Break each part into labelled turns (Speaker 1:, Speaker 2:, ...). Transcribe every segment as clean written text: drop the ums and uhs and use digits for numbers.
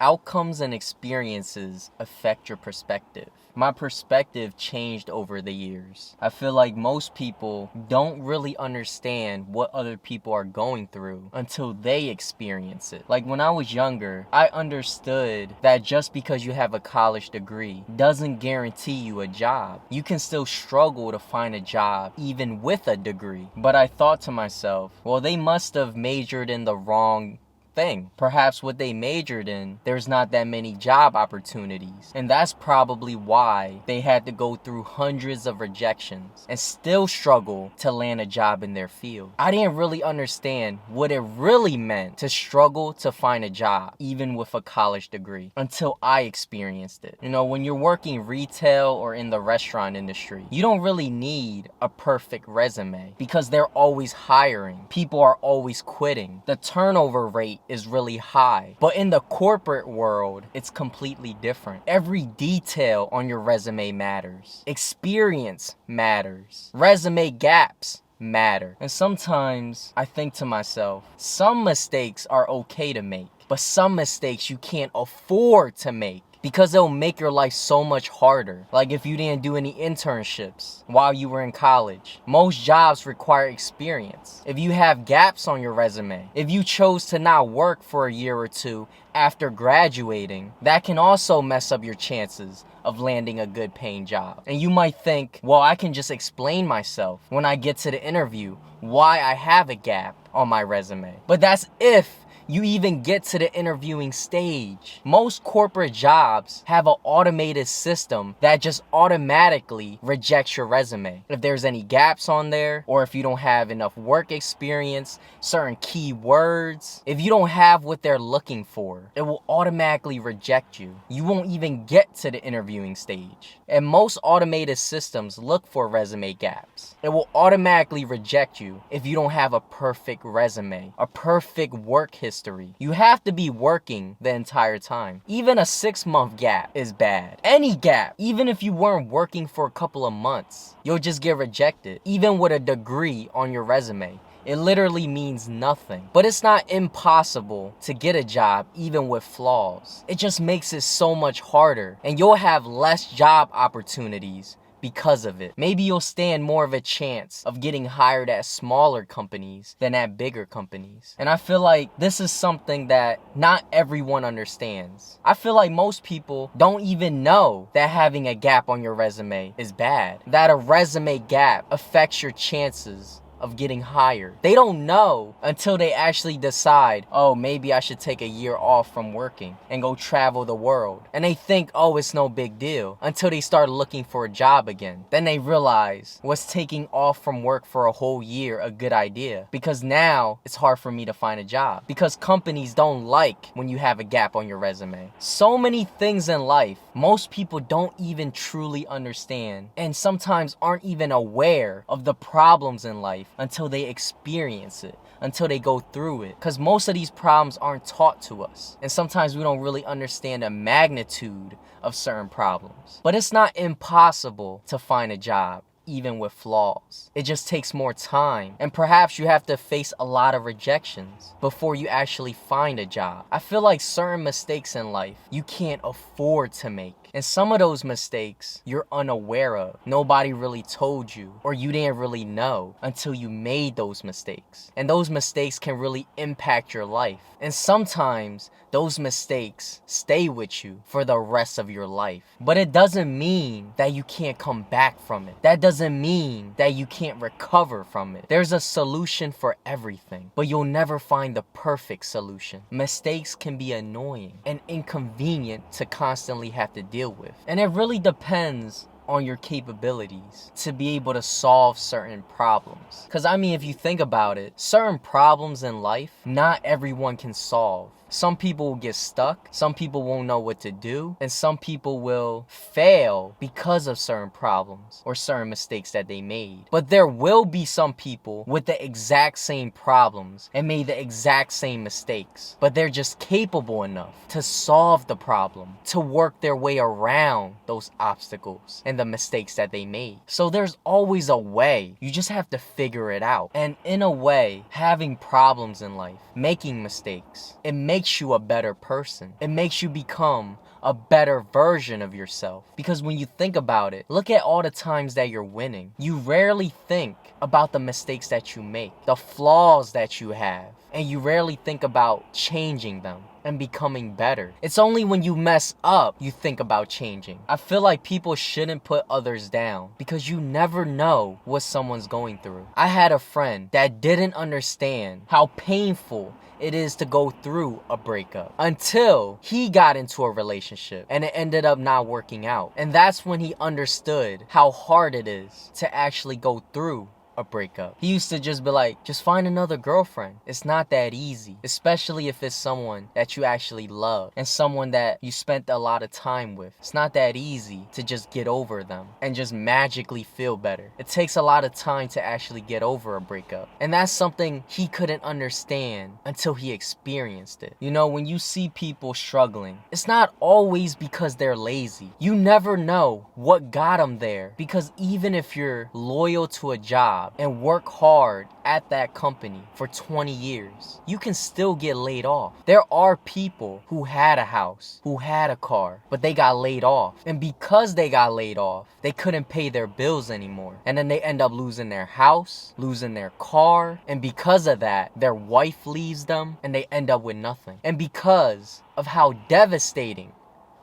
Speaker 1: Outcomes and experiences affect your perspective. My perspective changed over the years. I feel like most people don't really understand what other people are going through until they experience it. Like when I was younger, I understood that just because you have a college degree doesn't guarantee you a job. You can still struggle to find a job even with a degree. But I thought to myself, well, they must have majored in the wrong thing. Perhaps what they majored in, there's not that many job opportunities. And that's probably why they had to go through hundreds of rejections and still struggle to land a job in their field. I didn't really understand what it really meant to struggle to find a job, even with a college degree, until I experienced it. You know, when you're working retail or in the restaurant industry, you don't really need a perfect resume because they're always hiring. People are always quitting. The turnover rate is really high. But in the corporate world, it's completely different. Every detail on your resume matters. Experience matters. Resume gaps matter. And sometimes I think to myself, some mistakes are okay to make, but some mistakes you can't afford to make, because it'll make your life so much harder. Like if you didn't do any internships while you were in college. Most jobs require experience. If you have gaps on your resume, if you chose to not work for a year or two after graduating, that can also mess up your chances of landing a good paying job. And you might think, well, I can just explain myself when I get to the interview why I have a gap on my resume. But that's if you even get to the interviewing stage. Most corporate jobs have an automated system that just automatically rejects your resume. If there's any gaps on there, or if you don't have enough work experience, certain keywords, if you don't have what they're looking for, it will automatically reject you. You won't even get to the interviewing stage. And most automated systems look for resume gaps. It will automatically reject you if you don't have a perfect resume, a perfect work history. You have to be working the entire time. Even a 6-month gap is bad. Any gap, even if you weren't working for a couple of months, you'll just get rejected. Even with a degree on your resume, it literally means nothing. But it's not impossible to get a job even with flaws. It just makes it so much harder, and you'll have less job opportunities because of it. Maybe you'll stand more of a chance of getting hired at smaller companies than at bigger companies. And I feel like this is something that not everyone understands. I feel like most people don't even know that having a gap on your resume is bad. That a resume gap affects your chances of getting hired. They don't know until they actually decide, oh, maybe I should take a year off from working and go travel the world. And they think, oh, it's no big deal, until they start looking for a job again. Then they realize, was taking off from work for a whole year a good idea? Because now it's hard for me to find a job. Because companies don't like when you have a gap on your resume. So many things in life, most people don't even truly understand, and sometimes aren't even aware of the problems in life until they experience it, until they go through it. Because most of these problems aren't taught to us. And sometimes we don't really understand the magnitude of certain problems. But it's not impossible to find a job, even with flaws. It just takes more time. And perhaps you have to face a lot of rejections before you actually find a job. I feel like certain mistakes in life you can't afford to make. And some of those mistakes you're unaware of. Nobody really told you, or you didn't really know until you made those mistakes. And those mistakes can really impact your life. And sometimes those mistakes stay with you for the rest of your life. But it doesn't mean that you can't come back from it. That doesn't mean that you can't recover from it. There's a solution for everything, but you'll never find the perfect solution. Mistakes can be annoying and inconvenient to constantly have to deal with. And it really depends on your capabilities to be able to solve certain problems. Because I mean, if you think about it, certain problems in life, not everyone can solve. Some people will get stuck, some people won't know what to do, and some people will fail because of certain problems or certain mistakes that they made. But there will be some people with the exact same problems and made the exact same mistakes, but they're just capable enough to solve the problem, to work their way around those obstacles and the mistakes that they made. So there's always a way. You just have to figure it out. And in a way, having problems in life, making mistakes, it makes makes you a better person. It makes you become a better version of yourself. Because when you think about it, look at all the times that you're winning. You rarely think about the mistakes that you make, the flaws that you have, and you rarely think about changing them and becoming better. It's only when you mess up you think about changing. I feel like people shouldn't put others down because you never know what someone's going through. I had a friend that didn't understand how painful it is to go through a breakup until he got into a relationship and it ended up not working out. And that's when he understood how hard it is to actually go through a breakup. He used to just be like, just find another girlfriend. It's not that easy, especially if it's someone that you actually love and someone that you spent a lot of time with. It's not that easy to just get over them and just magically feel better. It takes a lot of time to actually get over a breakup. And that's something he couldn't understand until he experienced it. You know, when you see people struggling, it's not always because they're lazy. You never know what got them there, because even if you're loyal to a job and work hard at that company for 20 years, you can still get laid off. There are people who had a house, who had a car, but they got laid off. And because they got laid off, they couldn't pay their bills anymore. And then they end up losing their house, losing their car. And because of that, their wife leaves them and they end up with nothing. And because of how devastating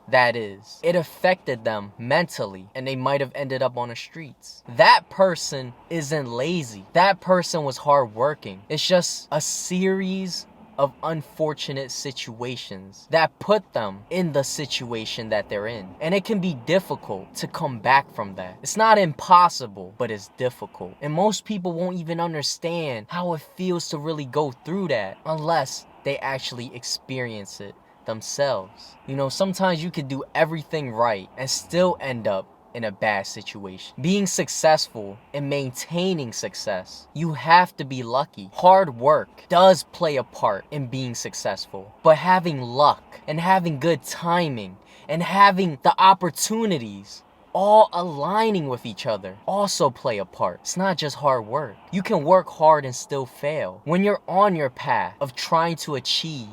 Speaker 1: that is, it affected them mentally and they might have ended up on the streets. That person isn't lazy. That person was hardworking. It's just a series of unfortunate situations that put them in the situation that they're in. And it can be difficult to come back from that. It's not impossible, but it's difficult. And most people won't even understand how it feels to really go through that unless they actually experience it themselves. You know, sometimes you could do everything right and still end up in a bad situation. Being successful and maintaining success, you have to be lucky. Hard work does play a part in being successful, but having luck and having good timing and having the opportunities all aligning with each other also play a part. It's not just hard work. You can work hard and still fail. When you're on your path of trying to achieve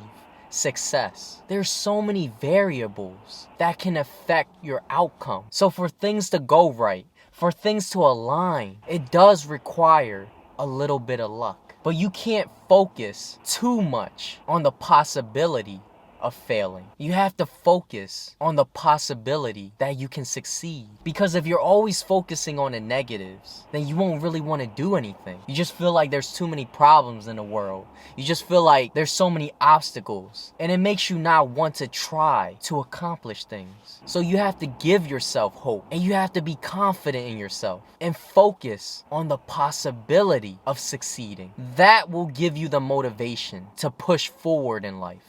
Speaker 1: success, there's so many variables that can affect your outcome. So for things to go right, for things to align, it does require a little bit of luck. But you can't focus too much on the possibility of failing. You have to focus on the possibility that you can succeed. Because if you're always focusing on the negatives, then you won't really want to do anything. You just feel like there's too many problems in the world. You just feel like there's so many obstacles. And it makes you not want to try to accomplish things. So you have to give yourself hope. And you have to be confident in yourself. And focus on the possibility of succeeding. That will give you the motivation to push forward in life.